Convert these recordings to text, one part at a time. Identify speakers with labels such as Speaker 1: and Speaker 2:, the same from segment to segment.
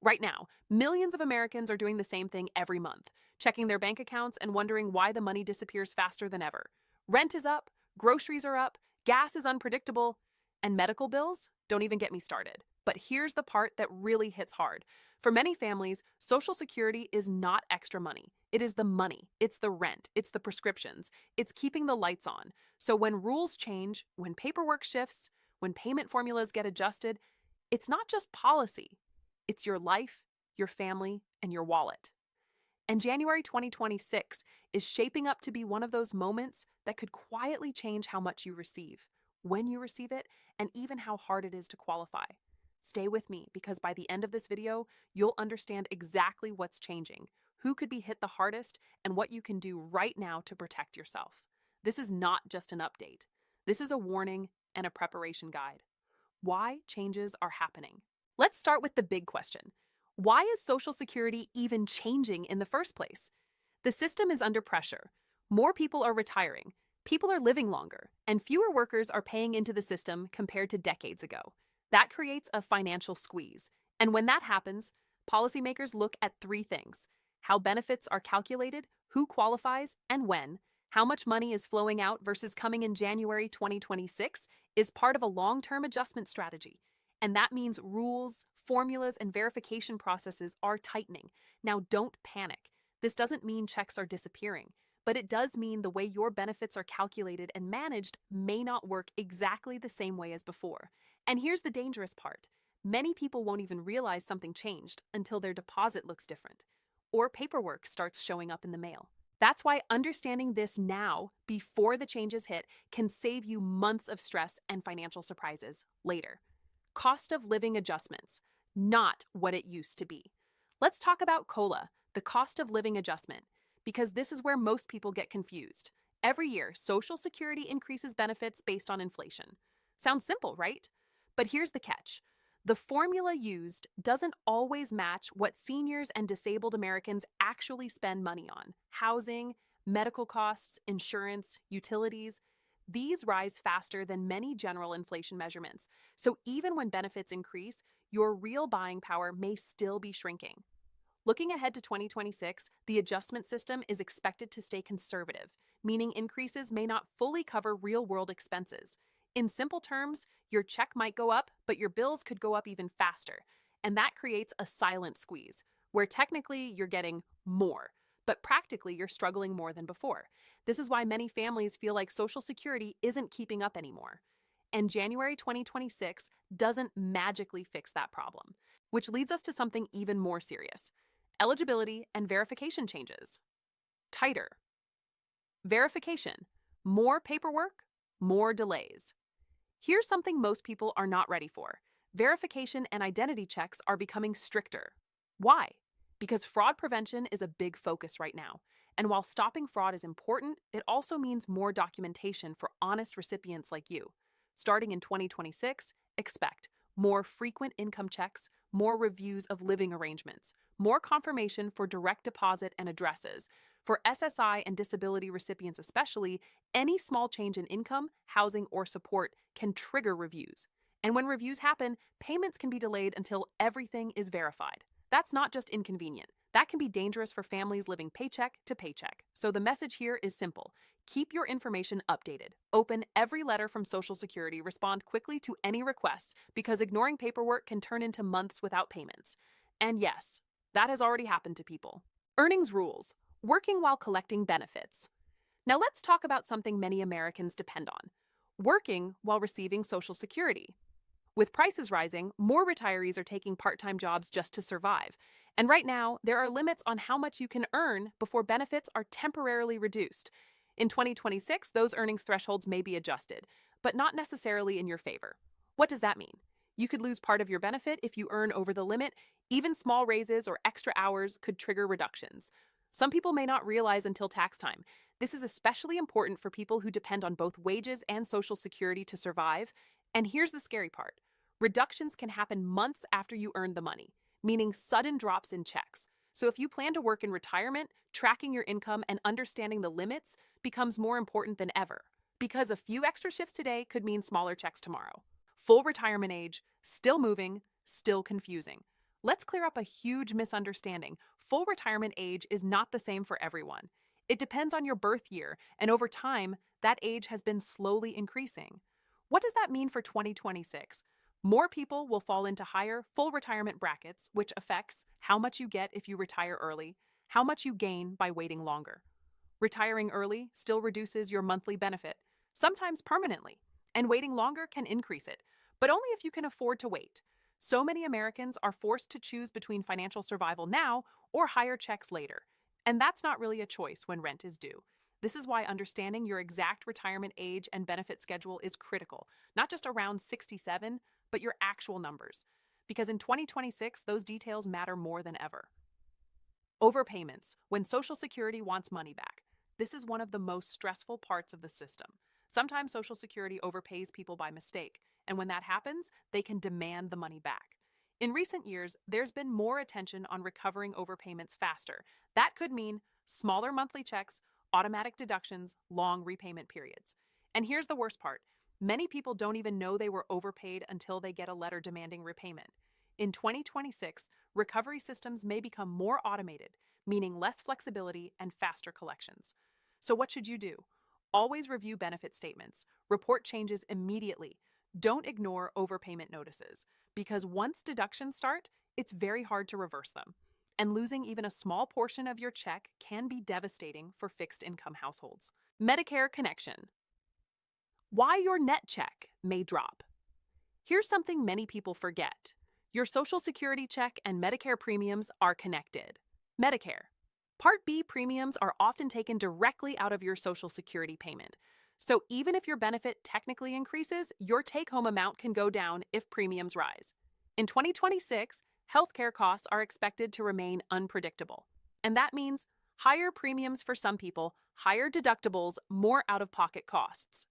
Speaker 1: Right now, millions of Americans are doing the same thing every month, checking their bank accounts and wondering why the money disappears faster than ever. Rent is up, groceries are up, gas is unpredictable, and medical bills? Don't even get me started. But here's the part that really hits hard. For many families, Social Security is not extra money. It is the money, it's the rent, it's the prescriptions, it's keeping the lights on. So when rules change, when paperwork shifts, when payment formulas get adjusted, it's not just policy, it's your life, your family, and your wallet. And January 2026 is shaping up to be one of those moments that could quietly change how much you receive, when you receive it, and even how hard it is to qualify. Stay with me because by the end of this video, you'll understand exactly what's changing, who could be hit the hardest, and what you can do right now to protect yourself. This is not just an update. This is a warning and a preparation guide. Why changes are happening. Let's start with the big question. Why is Social Security even changing in the first place? The system is under pressure. More people are retiring, people are living longer, and fewer workers are paying into the system compared to decades ago. That creates a financial squeeze. And when that happens, policymakers look at three things: how benefits are calculated, who qualifies, and when. How much money is flowing out versus coming in January 2026 is part of a long-term adjustment strategy. And that means rules, formulas, and verification processes are tightening. Now, don't panic. This doesn't mean checks are disappearing, but it does mean the way your benefits are calculated and managed may not work exactly the same way as before. And here's the dangerous part. Many people won't even realize something changed until their deposit looks different, or paperwork starts showing up in the mail. That's why understanding this now, before the changes hit, can save you months of stress and financial surprises later. Cost of living adjustments, not what it used to be. Let's talk about COLA, the cost of living adjustment, because this is where most people get confused. Every year, Social Security increases benefits based on inflation. Sounds simple, right? But here's the catch. The formula used doesn't always match what seniors and disabled Americans actually spend money on. Housing, medical costs, insurance, utilities. These rise faster than many general inflation measurements. So even when benefits increase, your real buying power may still be shrinking. Looking ahead to 2026, the adjustment system is expected to stay conservative, meaning increases may not fully cover real-world expenses. In simple terms, your check might go up, but your bills could go up even faster. And that creates a silent squeeze, where technically you're getting more, but practically you're struggling more than before. This is why many families feel like Social Security isn't keeping up anymore. And January 2026 doesn't magically fix that problem, which leads us to something even more serious: eligibility and verification changes. Tighter. Verification. More paperwork, more delays. Here's something most people are not ready for. Verification and identity checks are becoming stricter. Why? Because fraud prevention is a big focus right now. And while stopping fraud is important, it also means more documentation for honest recipients like you. Starting in 2026, expect more frequent income checks, more reviews of living arrangements, more confirmation for direct deposit and addresses. For SSI and disability recipients especially, any small change in income, housing, or support can trigger reviews. And when reviews happen, payments can be delayed until everything is verified. That's not just inconvenient. That can be dangerous for families living paycheck to paycheck. So the message here is simple. Keep your information updated. Open every letter from Social Security, respond quickly to any requests, because ignoring paperwork can turn into months without payments. And yes, that has already happened to people. Earnings rules. Working while collecting benefits. Now let's talk about something many Americans depend on: working while receiving Social Security. With prices rising, more retirees are taking part-time jobs just to survive. And right now, there are limits on how much you can earn before benefits are temporarily reduced. In 2026, those earnings thresholds may be adjusted, but not necessarily in your favor. What does that mean? You could lose part of your benefit if you earn over the limit. Even small raises or extra hours could trigger reductions. Some people may not realize until tax time. This is especially important for people who depend on both wages and Social Security to survive. And here's the scary part. Reductions can happen months after you earn the money, meaning sudden drops in checks. So if you plan to work in retirement, tracking your income and understanding the limits becomes more important than ever, because a few extra shifts today could mean smaller checks tomorrow. Full retirement age, still moving, still confusing. Let's clear up a huge misunderstanding. Full retirement age is not the same for everyone. It depends on your birth year, and over time, that age has been slowly increasing. What does that mean for 2026? More people will fall into higher full retirement brackets, which affects how much you get if you retire early, how much you gain by waiting longer. Retiring early still reduces your monthly benefit, sometimes permanently, and waiting longer can increase it, but only if you can afford to wait. So many Americans are forced to choose between financial survival now or higher checks later, and that's not really a choice when rent is due. This is why understanding your exact retirement age and benefit schedule is critical, not just around 67, but your actual numbers. Because in 2026, those details matter more than ever. Overpayments, when Social Security wants money back. This is one of the most stressful parts of the system. Sometimes Social Security overpays people by mistake, and when that happens, they can demand the money back. In recent years, there's been more attention on recovering overpayments faster. That could mean smaller monthly checks, automatic deductions, long repayment periods. And here's the worst part. Many people don't even know they were overpaid until they get a letter demanding repayment. In 2026, recovery systems may become more automated, meaning less flexibility and faster collections. So what should you do? Always review benefit statements. Report changes immediately. Don't ignore overpayment notices, because once deductions start, it's very hard to reverse them. And losing even a small portion of your check can be devastating for fixed income households. Medicare connection. Why your net check may drop. Here's something many people forget. Your Social Security check and Medicare premiums are connected. Medicare. Part B premiums are often taken directly out of your Social Security payment. So even if your benefit technically increases, your take-home amount can go down if premiums rise. In 2026, healthcare costs are expected to remain unpredictable. And that means higher premiums for some people, higher deductibles, more out-of-pocket costs.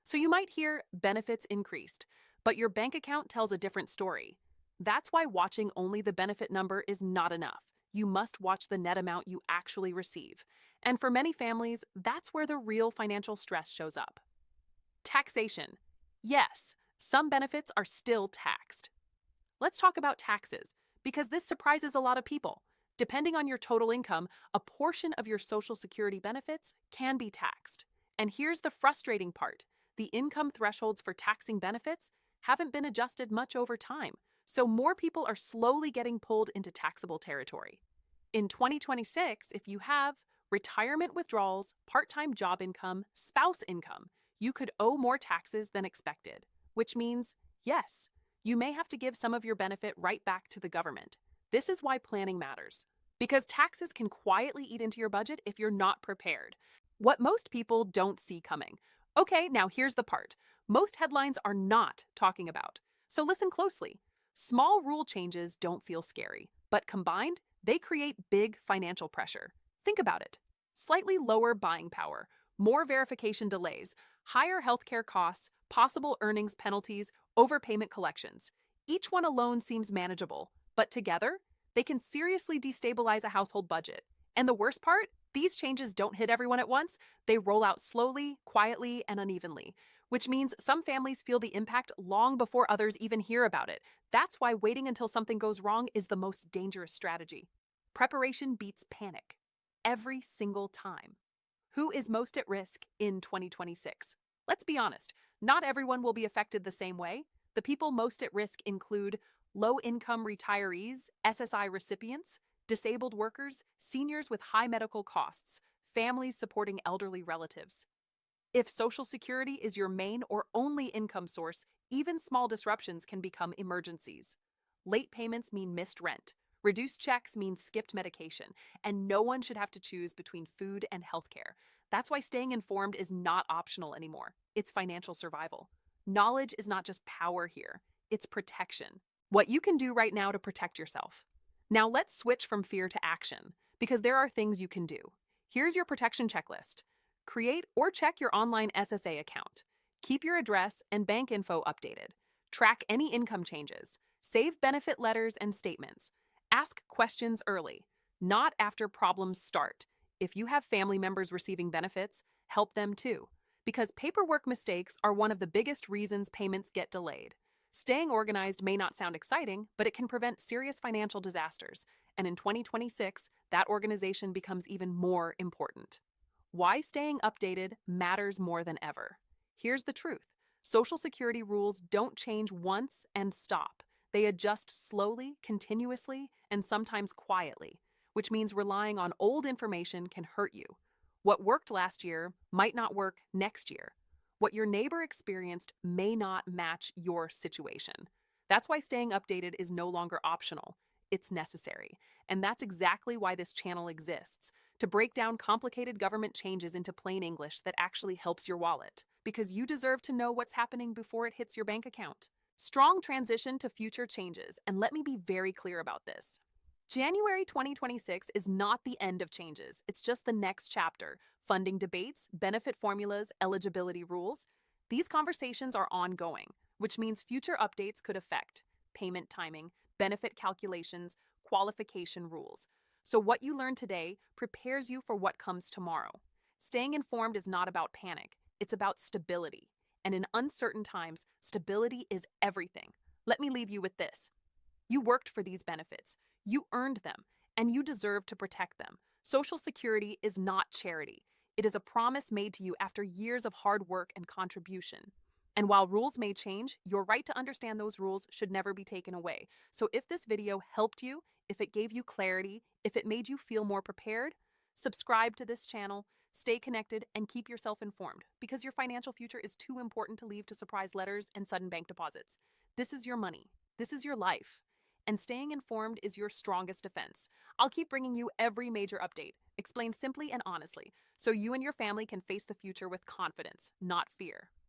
Speaker 1: So you might hear benefits increased, but your bank account tells a different story. That's why watching only the benefit number is not enough. You must watch the net amount you actually receive. And for many families, that's where the real financial stress shows up. Taxation. Yes, some benefits are still taxed. Let's talk about taxes, because this surprises a lot of people. Depending on your total income, a portion of your Social Security benefits can be taxed. And here's the frustrating part. The income thresholds for taxing benefits haven't been adjusted much over time, so more people are slowly getting pulled into taxable territory. In 2026, if you have retirement withdrawals, part-time job income, spouse income, you could owe more taxes than expected, which means, yes, you may have to give some of your benefit right back to the government. This is why planning matters, because taxes can quietly eat into your budget if you're not prepared. What most people don't see coming. Okay, now here's the part most headlines are not talking about. So listen closely. Small rule changes don't feel scary, but combined, they create big financial pressure. Think about it. Slightly lower buying power, more verification delays, higher healthcare costs, possible earnings penalties, overpayment collections. Each one alone seems manageable, but together, they can seriously destabilize a household budget. And the worst part? These changes don't hit everyone at once. They roll out slowly, quietly, and unevenly, which means some families feel the impact long before others even hear about it. That's why waiting until something goes wrong is the most dangerous strategy. Preparation beats panic. Every single time. Who is most at risk in 2026? Let's be honest, not everyone will be affected the same way. The people most at risk include low-income retirees, SSI recipients, disabled workers, seniors with high medical costs, families supporting elderly relatives. If Social Security is your main or only income source, even small disruptions can become emergencies. Late payments mean missed rent. Reduced checks mean skipped medication, and no one should have to choose between food and healthcare. That's why staying informed is not optional anymore. It's financial survival. Knowledge is not just power here, it's protection. What you can do right now to protect yourself. Now let's switch from fear to action, because there are things you can do. Here's your protection checklist. Create or check your online SSA account. Keep your address and bank info updated. Track any income changes. Save benefit letters and statements. Ask questions early, not after problems start. If you have family members receiving benefits, help them too, because paperwork mistakes are one of the biggest reasons payments get delayed. Staying organized may not sound exciting, but it can prevent serious financial disasters. And in 2026, that organization becomes even more important. Why staying updated matters more than ever. Here's the truth: Social Security rules don't change once and stop. They adjust slowly, continuously, and sometimes quietly, which means relying on old information can hurt you. What worked last year might not work next year. What your neighbor experienced may not match your situation. That's why staying updated is no longer optional. It's necessary. And that's exactly why this channel exists, to break down complicated government changes into plain English that actually helps your wallet. Because you deserve to know what's happening before it hits your bank account. Strong transition to future changes, and let me be very clear about this. January 2026 is not the end of changes, it's just the next chapter. Funding debates, benefit formulas, eligibility rules. These conversations are ongoing, which means future updates could affect payment timing, benefit calculations, qualification rules. So, what you learn today prepares you for what comes tomorrow. Staying informed is not about panic, it's about stability. And in uncertain times, stability is everything. Let me leave you with this: you worked for these benefits, you earned them, and you deserve to protect them. Social Security is not charity. It is a promise made to you after years of hard work and contribution. And while rules may change, your right to understand those rules should never be taken away. So if this video helped you, if it gave you clarity, if it made you feel more prepared, subscribe to this channel, stay connected, and keep yourself informed, because your financial future is too important to leave to surprise letters and sudden bank deposits. This is your money. This is your life. And staying informed is your strongest defense. I'll keep bringing you every major update, explained simply and honestly, so you and your family can face the future with confidence, not fear.